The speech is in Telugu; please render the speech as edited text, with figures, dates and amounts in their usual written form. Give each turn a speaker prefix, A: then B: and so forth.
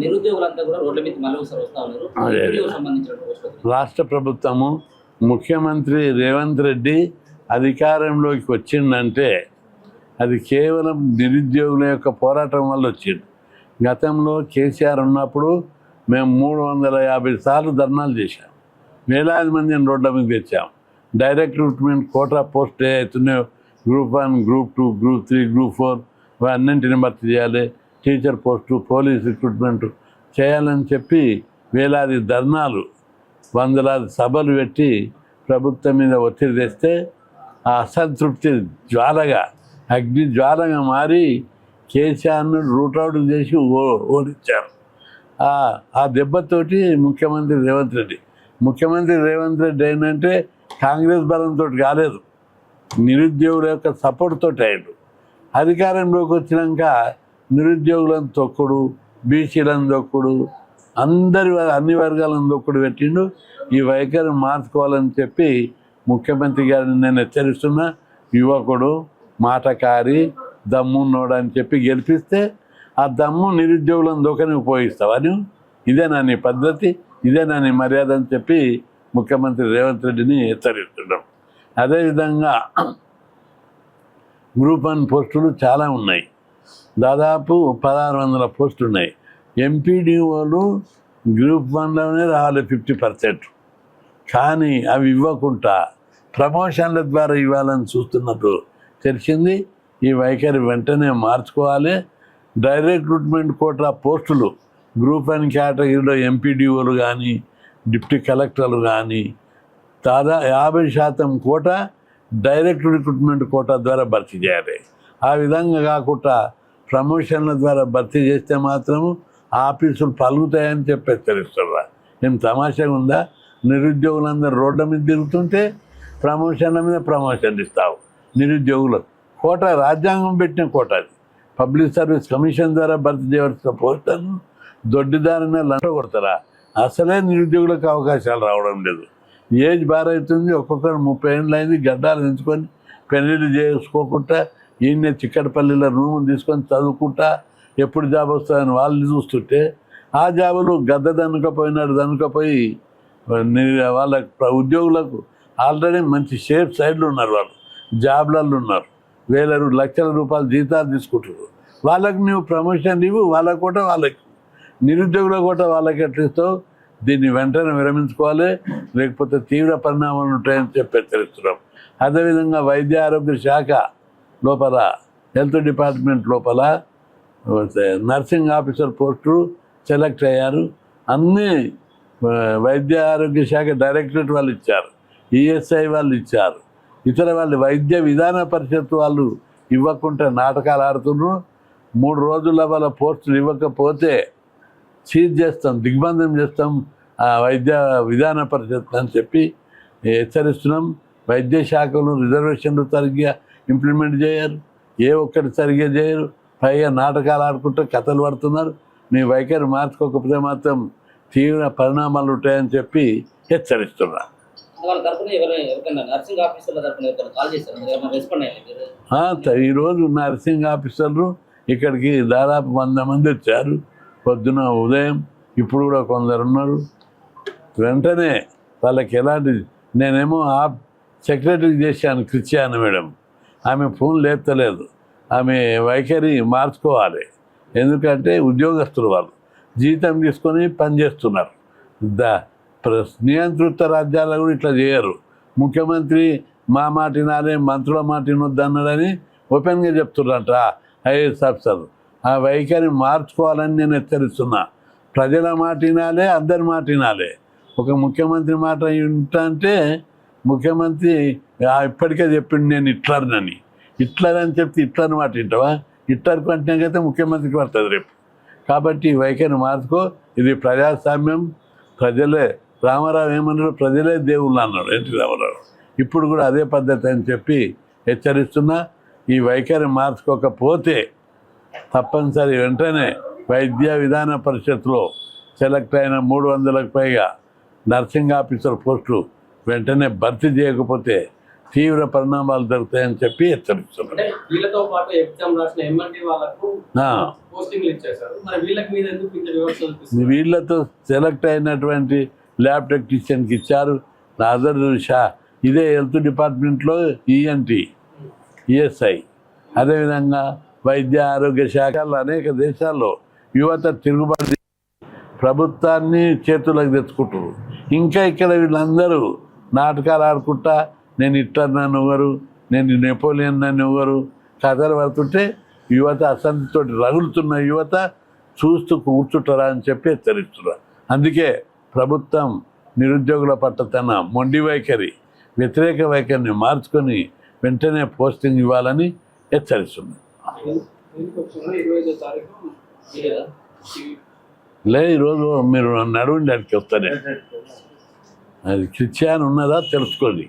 A: నిరుద్యోగులంతా కూడా రోడ్ల మీద మళ్ళీ ఒకసారి వస్తా ఉన్నారు. నిరుద్యోగ సంబంధించిన పోస్టులు
B: రాష్ట్ర ప్రభుత్వము ముఖ్యమంత్రి రేవంత్ రెడ్డి అధికారంలోకి వచ్చిందంటే అది కేవలం నిరుద్యోగుల యొక్క పోరాటం వల్ల వచ్చింది. గతంలో కేసీఆర్ ఉన్నప్పుడు మేము 350 సార్లు ధర్నాలు చేశాం, వేలాది మందిని రోడ్ల మీద తెచ్చాం. డైరెక్ట్ రిక్రూట్మెంట్ కోటా పోస్ట్ అవుతున్నాయో గ్రూప్ 1, గ్రూప్ 2, గ్రూప్ 3, గ్రూప్ 4 అన్నింటిని భర్తీ చేయాలి, టీచర్ పోస్టు, పోలీస్ రిక్రూట్మెంట్ చేయాలని చెప్పి వేలాది ధర్నాలు, వందలాది సభలు పెట్టి ప్రభుత్వం మీద ఒత్తిడి తెస్తే ఆ అసంతృప్తి జ్వాలగా, అగ్ని జ్వాలగా మారి కేసీఆర్ను రూట్అవుట్ చేసి ఓడించారు. ఆ దెబ్బతోటి ముఖ్యమంత్రి రేవంత్ రెడ్డి ఏంటంటే కాంగ్రెస్ బలంతో కాలేదు, నిరుద్యోగుల యొక్క సపోర్ట్ తోటి అయ్యాడు. అధికారంలోకి వచ్చినాక నిరుద్యోగులను తొక్కుడు, బీసీలను తొక్కుడు, అన్ని వర్గాలను తొక్కుడు పెట్టిండు. ఈ వైఖరి మార్చుకోవాలని చెప్పి ముఖ్యమంత్రి గారిని నేను హెచ్చరిస్తున్నా. యువకుడు, మాటకారి, దమ్మున్నోడు అని చెప్పి గెలిపిస్తే ఆ దమ్ము నిరుద్యోగులను దొక్కని ఉపయోగిస్తావని, ఇదేనా నీ పద్ధతి, ఇదేనా నీ మర్యాద అని చెప్పి ముఖ్యమంత్రి రేవంత్ రెడ్డిని హెచ్చరిస్తున్నాం. అదేవిధంగా గ్రూప్ 1 పోస్టులు చాలా ఉన్నాయి, దాదాపు 1600 పోస్టులు ఉన్నాయి. ఎంపీడీఓలు గ్రూప్ 1లోనే రావాలి 50%, కానీ అవి ఇవ్వకుండా ప్రమోషన్ల ద్వారా ఇవ్వాలని చూస్తున్నట్టు తెలిసింది. ఈ వైఖరి వెంటనే మార్చుకోవాలి. డైరెక్ట్ రిక్రూట్మెంట్ కోటా పోస్టులు గ్రూప్ 1 కేటగిరీలో ఎంపీడీఓలు కానీ, డిప్యూటీ కలెక్టర్లు కానీ 50% కోటా డైరెక్ట్ రిక్రూట్మెంట్ కోటా ద్వారా భర్తీ చేయాలి. ఆ విధంగా కాకుండా ప్రమోషన్ల ద్వారా భర్తీ చేస్తే మాత్రము ఆఫీసులు పలుకుతాయని చెప్పి హెచ్చరిస్తున్నారు. ఏం తమాషాగా ఉందా? నిరుద్యోగులందరూ రోడ్ల మీద తిరుగుతుంటే ప్రమోషన్ల మీద ప్రమోషన్ ఇస్తావు. నిరుద్యోగులు కోట రాజ్యాంగం పెట్టిన కోట, అది పబ్లిక్ సర్వీస్ కమిషన్ ద్వారా భర్తీ చేయవలసిన పోస్టులను దొడ్డిదారిన లంట కొడతారా? అసలే నిరుద్యోగులకు అవకాశాలు రావడం లేదు. ఏజ్ బార్ అవుతుంది, ఒక్కొక్కరు 30 ఏళ్ళు అయింది, గడ్డాలు ఎంచుకొని పెళ్ళిళ్ళు చేసుకోకుండా ఈయన చిక్కడపల్లిలో రూమ్ తీసుకొని చదువుకుంటా ఎప్పుడు జాబ్ వస్తుందని వాళ్ళు చూస్తుంటే ఆ జాబులు గద్ద దనుకపోయి వాళ్ళ ఉద్యోగులకు ఆల్రెడీ మంచి షేప్ సైడ్లు ఉన్నారు, వాళ్ళు జాబ్లలో ఉన్నారు, లక్షల రూపాయలు జీతాలు తీసుకుంటారు. వాళ్ళకి నువ్వు ప్రమోషన్ ఇవ్వు, వాళ్ళకు కూడా వాళ్ళకి, నిరుద్యోగుల కూడా వాళ్ళకి ఎట్లా ఇస్తావు? దీన్ని వెంటనే విరమించుకోవాలి, లేకపోతే తీవ్ర పరిణామాలు ఉంటాయని చెప్పి హెచ్చరిస్తున్నాం. అదేవిధంగా వైద్య ఆరోగ్య శాఖ లోపల, హెల్త్ డిపార్ట్మెంట్ లోపల నర్సింగ్ ఆఫీసర్ పోస్టులు సెలెక్ట్ అయ్యారు. అన్నీ వైద్య ఆరోగ్య శాఖ డైరెక్టరేట్ వాళ్ళు ఇచ్చారు, ఈఎస్ఐ వాళ్ళు ఇచ్చారు, ఇతర వాళ్ళు వైద్య విధాన పరిషత్ వాళ్ళు ఇవ్వకుండా నాటకాలు ఆడుతున్నారు. 3 రోజుల వాళ్ళ పోస్టులు ఇవ్వకపోతే సీజ్ చేస్తాం, దిగ్బంధం చేస్తాం ఆ వైద్య విధాన పరిషత్ అని చెప్పి హెచ్చరిస్తున్నాం. వైద్య శాఖలు రిజర్వేషన్లు సరిగ్గా ఇంప్లిమెంట్ చేయరు, ఏ ఒక్కటి సరిగ్గా చేయరు, పైగా నాటకాలు ఆడుకుంటూ కథలు పడుతున్నారు. నీ వైఖరి మార్చుకోకపోతే మాత్రం తీవ్ర పరిణామాలు ఉంటాయని చెప్పి హెచ్చరిస్తున్నా. ఈరోజు నర్సింగ్ ఆఫీసర్లు ఇక్కడికి దాదాపు 100 మంది వచ్చారు పొద్దున ఉదయం. ఇప్పుడు కూడా కొందరు ఉన్నారు. వెంటనే వాళ్ళకి ఎలాంటి, నేనేమో సెక్రటరీకి చేశాను క్రిస్టియానా మేడం, ఆమె ఫోన్ లేపుతలేదు. ఆమె వైఖరి మార్చుకోవాలి. ఎందుకంటే ఉద్యోగస్తులు వాళ్ళు జీతం తీసుకొని పనిచేస్తున్నారు. నియంత్రిత రాజ్యాలు కూడా ఇట్లా చేయరు. ముఖ్యమంత్రి మా మాట వినాలి, మంత్రుల మాట వినొద్దు అన్నారని ఓపెన్గా చెప్తున్నారట ఐఏఎస్ ఆఫీసర్లు. ఆ వైఖరి మార్చుకోవాలని నేను హెచ్చరిస్తున్నా. ప్రజల మాట వినాలి, అందరి మాట వినాలి. ఒక ముఖ్యమంత్రి మాట వింటా అంటే ముఖ్యమంత్రి ఇప్పటికే చెప్పిండు నేను హిట్లర్ అని చెప్తే హిట్లర్ మాట వింటావా? హిట్లర్ కంటేకైతే ముఖ్యమంత్రికి పడుతుంది రేపు. కాబట్టి వైఖరి మార్చుకో. ఇది ప్రజాస్వామ్యం, ప్రజలే. రామారావు ఏమన్నాడు? ప్రజలే దేవుళ్ళు అన్నాడు ఎన్టీ రామారావు. ఇప్పుడు కూడా అదే పద్ధతి అని చెప్పి హెచ్చరిస్తున్నా. ఈ వైఖరి మార్చుకోకపోతే తప్పనిసరి వెంటనే వైద్య విధాన పరిషత్లో సెలెక్ట్ అయిన 300లకు పైగా నర్సింగ్ ఆఫీసర్ పోస్టులు వెంటనే భర్తీ చేయకపోతే తీవ్ర పరిణామాలు జరుగుతాయని చెప్పి హెచ్చరిస్తున్నారు.
C: అంటే వీళ్ళతో పాటు ఎగ్జామ్ రాసిన ఎంఎల్టీ వాళ్ళకు
B: ఆ,
C: పోస్టింగ్లు ఇచ్చేశారు. మరి వీళ్ళకి మీద ఎందుకు ఇంత విమర్శలు అనిపిస్తుంది?
B: వీళ్ళతో సెలెక్ట్ అయినటువంటి ల్యాబ్ టెక్నీషియన్కి ఇచ్చారు. అదర్ ఇదే హెల్త్ డిపార్ట్మెంట్లో ఈఎన్టీ, ఈఎస్ఐ, అదేవిధంగా వైద్య ఆరోగ్య శాఖల్లో అనేక దేశాల్లో యువత తిరుగుబాటు ప్రభుత్వాన్ని చేతులకు తెచ్చుకుంటారు. ఇంకా ఇక్కడ వీళ్ళందరూ నాటకాలు ఆడుకుంటా నేను హిట్లర్ నన్ను ఎవరు, నేను నెపోలియన్ నన్ను ఎవరు కథలు పడుతుంటే యువత అసంతితో రగులుతున్న యువత చూస్తూ కూర్చుంటారా అని చెప్పి హెచ్చరిస్తున్నారు. అందుకే ప్రభుత్వం నిరుద్యోగుల పట్ల తన మొండి వైఖరి, వ్యతిరేక వైఖరిని మార్చుకొని వెంటనే పోస్టింగ్ ఇవ్వాలని హెచ్చరిస్తున్నారు.
C: 25వ తారీఖు
B: ఈరోజు మీరు నడవండి అడిగి వస్తానే. అది క్రిస్టియన్ ఉన్నదా తెలుసుకోండి.